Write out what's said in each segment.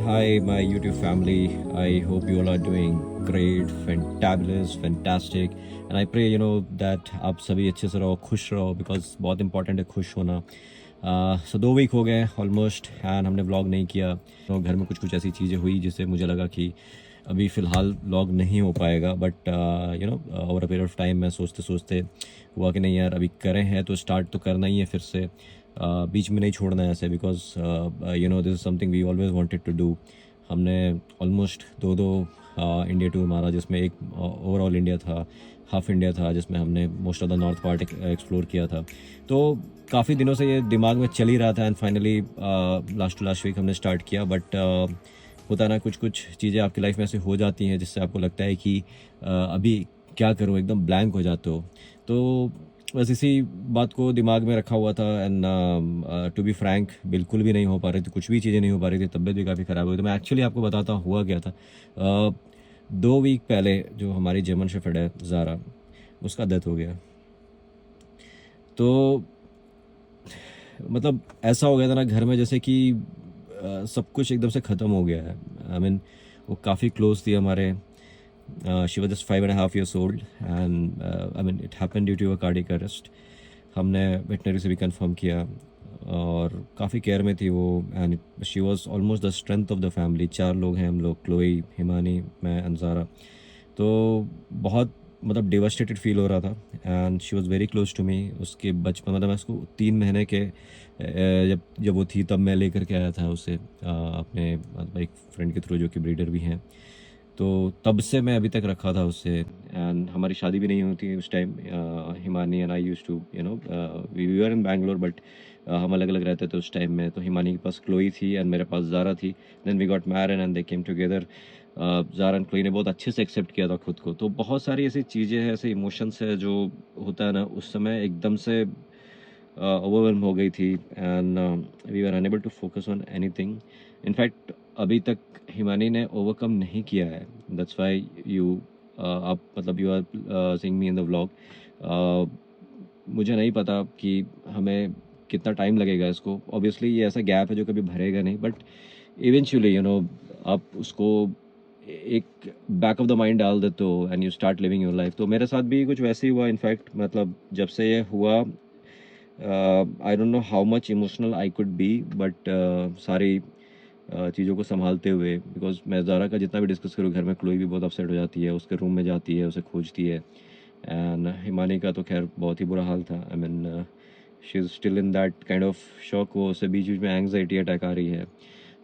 Hi, my YouTube family. I hope you all are doing great, fantabulous, fantastic. And I pray, that आप सभी अच्छे से रहो, खुश रहो, because बहुत important है खुश होना. So 2 वीक हो गए ऑलमोस्ट एंड हमने व्लॉग नहीं किया. तो घर में कुछ ऐसी चीज़ें हुई जिससे मुझे लगा कि अभी फ़िलहाल व्लॉग नहीं हो पाएगा. But over a period of time मैं सोचते सोचते हुआ कि नहीं यार, अभी करें हैं तो स्टार्ट तो करना ही है फिर से. बीच में नहीं छोड़ना है ऐसे, because this is something we always wanted to do. हमने ऑलमोस्ट दो इंडिया टूर मारा, जिसमें एक ओवरऑल इंडिया था, हाफ इंडिया था, जिसमें हमने most of the north part explore किया था. तो काफ़ी दिनों से ये दिमाग में चल ही रहा था and finally last to last week हमने स्टार्ट किया. बट होता ना, कुछ कुछ चीज़ें आपकी लाइफ में ऐसे हो जाती हैं जिससे आपको लगता है कि अभी क्या करूँ, एकदम ब्लैंक हो जाते हो. तो बस इसी बात को दिमाग में रखा हुआ था एंड टू बी फ्रैंक बिल्कुल भी नहीं हो पा रही थी, कुछ भी चीज़ें नहीं हो पा रही थी, तबीयत भी काफ़ी ख़राब हुई. तो मैं एक्चुअली आपको बताता हुआ क्या था. 2 वीक पहले जो हमारी जर्मन शेफर्ड है ज़ारा, उसका डेथ हो गया. तो मतलब ऐसा हो गया था ना घर में, जैसे कि सब कुछ एकदम से ख़त्म हो गया है. आई मीन वो काफ़ी क्लोज थी हमारे. She was just 5.5 years old and I mean it happened due to a cardiac arrest. हमने वेटनरी से भी कंफर्म किया और काफ़ी केयर में थी वो. And she was almost the strength of the family. 4 लोग हैं हम लोग, क्लोई, हिमानी, मैं, अंजारा. तो बहुत मतलब डिवास्टेटेड फील हो रहा था and she was very close to me. उसके बचपन, मतलब मैं उसको 3 महीने के जब वो थी तब मैं लेकर के आया था उसे अपने मतलब एक फ्रेंड के थ्रू, जो कि ब्रीडर भी हैं. तो तब से मैं अभी तक रखा था उससे. एंड हमारी शादी भी नहीं होती उस time. Himani and I used to we were in Bangalore, but हम अलग अलग रहते थे उस टाइम में. तो हिमानी के पास क्लोई थी एंड मेरे पास ज़ारा थी. Then we got married and they came together. Zara and Chloe ने बहुत अच्छे से एक्सेप्ट किया था खुद को. तो बहुत सारी ऐसी चीज़ें हैं, ऐसे इमोशंस है जो होता है ना, उस समय एकदम से ओवरवेल्म हो गई थी and we were unable to focus on anything. In fact अभी तक हिमानी ने ओवरकम नहीं किया है. दैट्स व्हाई यू आप मतलब you are seeing me in the vlog. मुझे नहीं पता कि हमें कितना टाइम लगेगा इसको. ऑब्वियसली ये ऐसा गैप है जो कभी भरेगा नहीं, बट इवेंचुअली आप उसको एक बैक ऑफ द माइंड डाल देते हो and you start living your life. तो मेरे साथ भी कुछ वैसे ही हुआ. इनफैक्ट मतलब जब से ये हुआ, I don't know how much emotional I could be, but सारी चीज़ों को संभालते हुए, बिकॉज मैं ज़ारा का जितना भी डिस्कस करूँ घर में, क्लोई भी बहुत अपसेट हो जाती है, उसके रूम में जाती है, उसे खोजती है. एंड हिमानी का तो खैर बहुत ही बुरा हाल था. I mean she is still in that kind of shock. वो उसे बीच बीच में एंग्जाइटी अटैक आ रही है.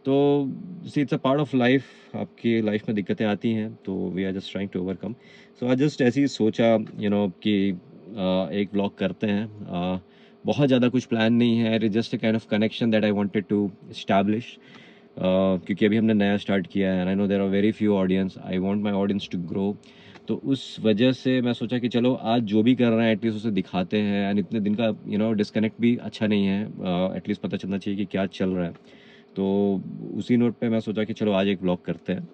तो see it's a part of life. आपकी लाइफ में दिक्कतें आती हैं, तो we are just trying to overcome. So I just ऐसे ही सोचा कि एक व्लॉग करते हैं. बहुत ज़्यादा कुछ प्लान नहीं है. It just a kind of connection that I wanted to establish. क्योंकि अभी हमने नया स्टार्ट किया है and I know there are very few audience. I want my audience to grow. तो उस वजह से मैं सोचा कि चलो आज जो भी कर रहे हैं एटलीस्ट उसे दिखाते हैं. एंड इतने दिन का डिस्कनेक्ट भी अच्छा नहीं है. एटलीस्ट पता चलना चाहिए कि क्या चल रहा है. तो उसी नोट पे मैं सोचा कि चलो आज एक व्लॉग करते हैं.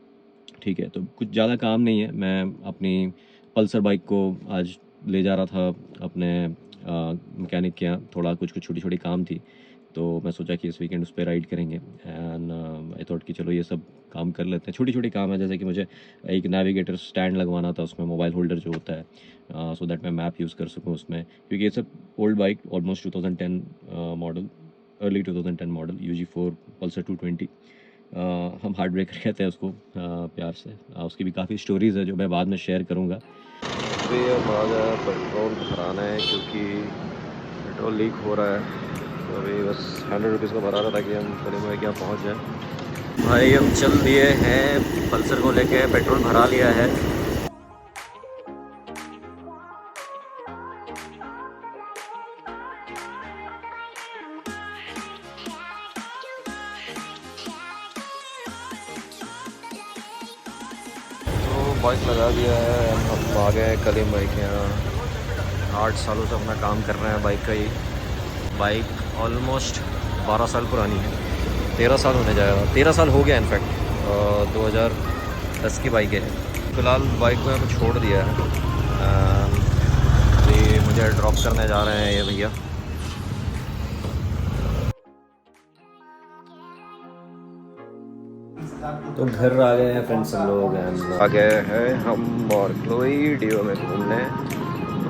ठीक है, तो कुछ ज़्यादा काम नहीं है. मैं अपनी पल्सर बाइक को आज ले जा रहा था अपने मैकेनिक के यहाँ. थोड़ा कुछ कुछ छोटी छोटी काम थी, तो मैं सोचा कि इस वीकेंड उस पर राइड करेंगे. एंड आई थॉट कि चलो ये सब काम कर लेते हैं. छोटी छोटी काम है, जैसे कि मुझे एक नेविगेटर स्टैंड लगवाना था उसमें, मोबाइल होल्डर जो होता है, सो दैट मैं मैप यूज़ कर सकूँ उसमें. क्योंकि ये सब old bike, almost 2010 model, early 2010 model UG4 Pulsar 220. हम हार्ड ब्रेकर कहते हैं उसको प्यार से. उसकी भी काफ़ी स्टोरीज़ है जो मैं बाद में शेयर करूँगा. अभी हम आ गए पेट्रोल भराना है क्योंकि पेट्रोल लीक हो रहा है. तो अभी बस 100 रुपीज़ का भरा रहा था कि हम करीब क्या पहुँच जाए. भाई हम चल दिए हैं, पल्सर को लेके पेट्रोल भरा लिया है. तो बाइक लगा दिया है. हम आ गए कलीम भाई के यहाँ. 8 सालों से अपना काम कर रहे हैं बाइक का ही. बाइक ऑलमोस्ट 12 साल पुरानी है. 13 साल होने जाएगा, 13 साल हो गया इनफैक्ट. 2010 की बाइक है. फ़िलहाल बाइक को हमें छोड़ दिया है. ये मुझे ड्रॉप करने जा रहे हैं ये भैया. तो घर आ गए हैं फ्रेंड्स हम लोग एंड आ गए हैं हम और क्लोई डीओ में घूमने।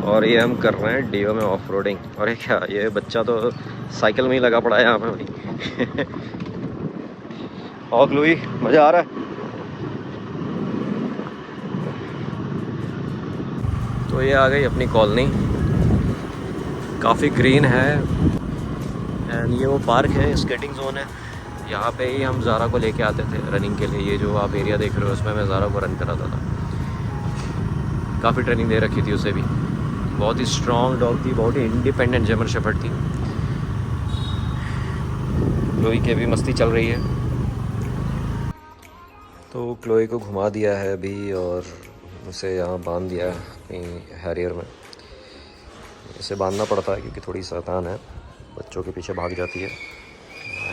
और ये हम कर रहे हैं डीओ में ऑफ रोडिंग। और ये क्या, ये बच्चा तो साइकिल में ही लगा पड़ा है यहाँ पे भाई। और क्लोई मज़ा आ रहा है। तो ये आ गई अपनी कॉलोनी, काफ़ी ग्रीन है एंड ये वो पार्क है, स्केटिंग जोन है। यहाँ पे ही हम ज़ारा को लेके आते थे रनिंग के लिए। ये जो आप एरिया देख रहे हो उसमें मैं ज़ारा को रन कराता था। काफ़ी ट्रेनिंग दे रखी थी उसे भी। बहुत ही स्ट्रॉन्ग डॉग थी, बहुत ही इंडिपेंडेंट जर्मन शेफर्ड थी। क्लोई की भी मस्ती चल रही है। तो क्लोई को घुमा दिया है अभी और उसे यहाँ बांध दिया है अपनी हैरियर में। इसे बांधना पड़ता है क्योंकि थोड़ी शैतान है, बच्चों के पीछे भाग जाती है।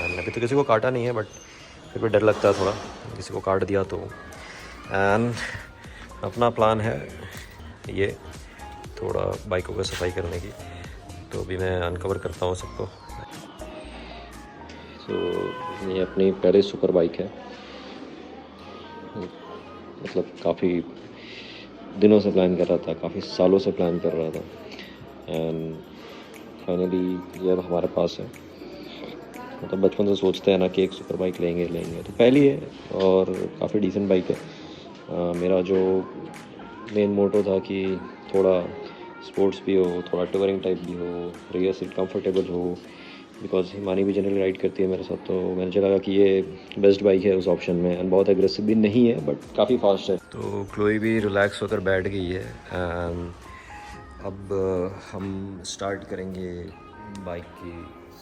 अभी तो किसी को काटा नहीं है बट फिर भी डर लगता है थोड़ा, किसी को काट दिया तो। एंड अपना प्लान है ये थोड़ा बाइकों की सफाई करने की, तो अभी मैं अनकवर करता हूँ सबको। तो ये अपनी पहले सुपर बाइक है, मतलब काफ़ी दिनों से प्लान कर रहा था, काफ़ी सालों से प्लान कर रहा था एंड फाइनली ये अब हमारे पास है। मतलब बचपन से सोचते हैं ना कि एक सुपर बाइक लेंगे लेंगे, तो पहली है और काफ़ी डिसेंट बाइक है। मेरा जो मेन मोटो था कि थोड़ा स्पोर्ट्स भी हो, थोड़ा टूरिंग टाइप भी हो, रियर सीट कंफर्टेबल हो, बिकॉज हिमानी भी जनरली राइड करती है मेरे साथ। तो मैंने लगा कि ये बेस्ट बाइक है उस ऑप्शन में एंड बहुत एग्रेसिव भी नहीं है बट काफ़ी फास्ट है। तो क्लोई भी रिलैक्स होकर बैठ गई है एंड अब हम स्टार्ट करेंगे बाइक की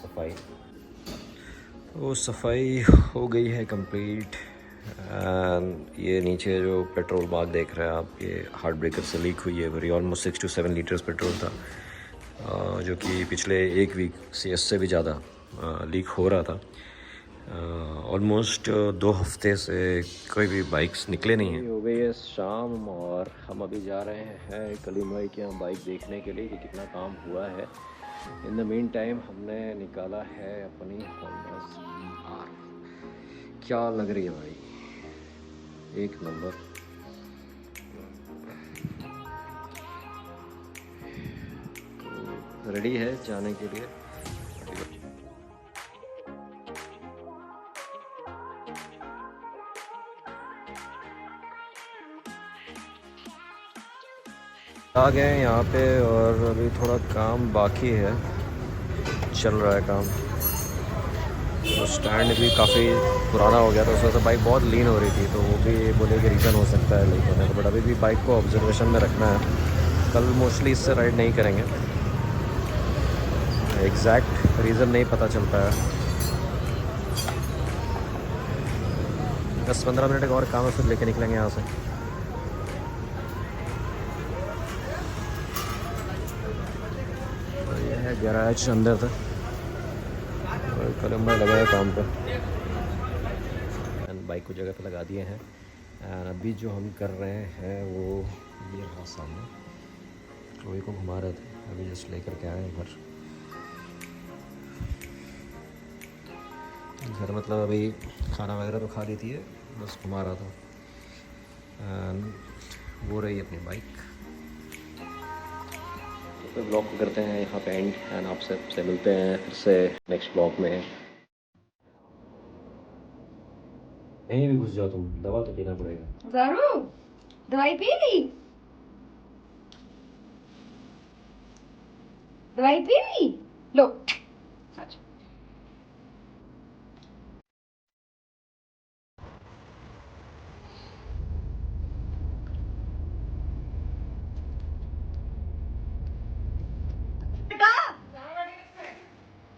सफाई। तो सफाई हो गई है कंप्लीट एंड ये नीचे जो पेट्रोल बाग देख रहे हैं आप, ये हार्ट ब्रेकर से लीक हुई है भरी। ऑलमोस्ट 6 to 7 लीटर्स पेट्रोल था, जो कि पिछले एक वीक से भी ज़्यादा लीक हो रहा था। ऑलमोस्ट 2 हफ्ते से कोई भी बाइक्स निकले नहीं हैं। हो गई है शाम और हम अभी जा रहे हैं कलीम भाई के यहाँ बाइक देखने के लिए कि कितना काम हुआ है। इन द मीन टाइम हमने निकाला है अपनी होंडा CR। क्या लग रही है भाई, एक नंबर। तो रेडी है जाने के लिए। आ गए हैं यहाँ पे और अभी थोड़ा काम बाकी है, चल रहा है काम। तो स्टैंड भी काफ़ी पुराना हो गया था, उस वजह से बाइक बहुत लीन हो रही थी, तो वो भी बोले कि रीज़न हो सकता है लीक होने का। बट अभी भी बाइक को ऑब्जर्वेशन में रखना है, कल मोस्टली इससे राइड नहीं करेंगे। एग्जैक्ट रीज़न नहीं पता चल पाया। 10-15 मिनट का और काम है, फिर लेके निकलेंगे यहाँ से। तो ये है गैराज अंदर था, कलम में लगा है काम पे एंड बाइक को जगह पे लगा दिए हैं। एंड अभी जो हम कर रहे हैं वो ये रहा सामने, क्लोई को घुमा रहे थे, अभी जस्ट लेकर के आए घर। घर मतलब अभी खाना वगैरह तो खा ली थी, बस घुमा रहा था। एंड वो रही अपनी बाइक। तो ब्लॉग करते हैं यहाँ पे एंड एंड आप सबसे मिलते हैं फिर से नेक्स्ट ब्लॉग में। कहीं भी घुस जाओ तुम, दवा तो पीना पड़ेगा। ज़ारू, दवाई पी ली? दवाई पी ली? लो। अच्छा।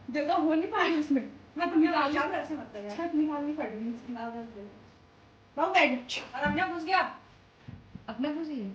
जगह हो नहीं पा रही उसमें। मैं तुम्हें आगे ऐसे मत कर यार। छत निकालनी पड़ेगी इसकी आदत है। बहुत बैठ। और अपने घुस गया। अपने घुस गया।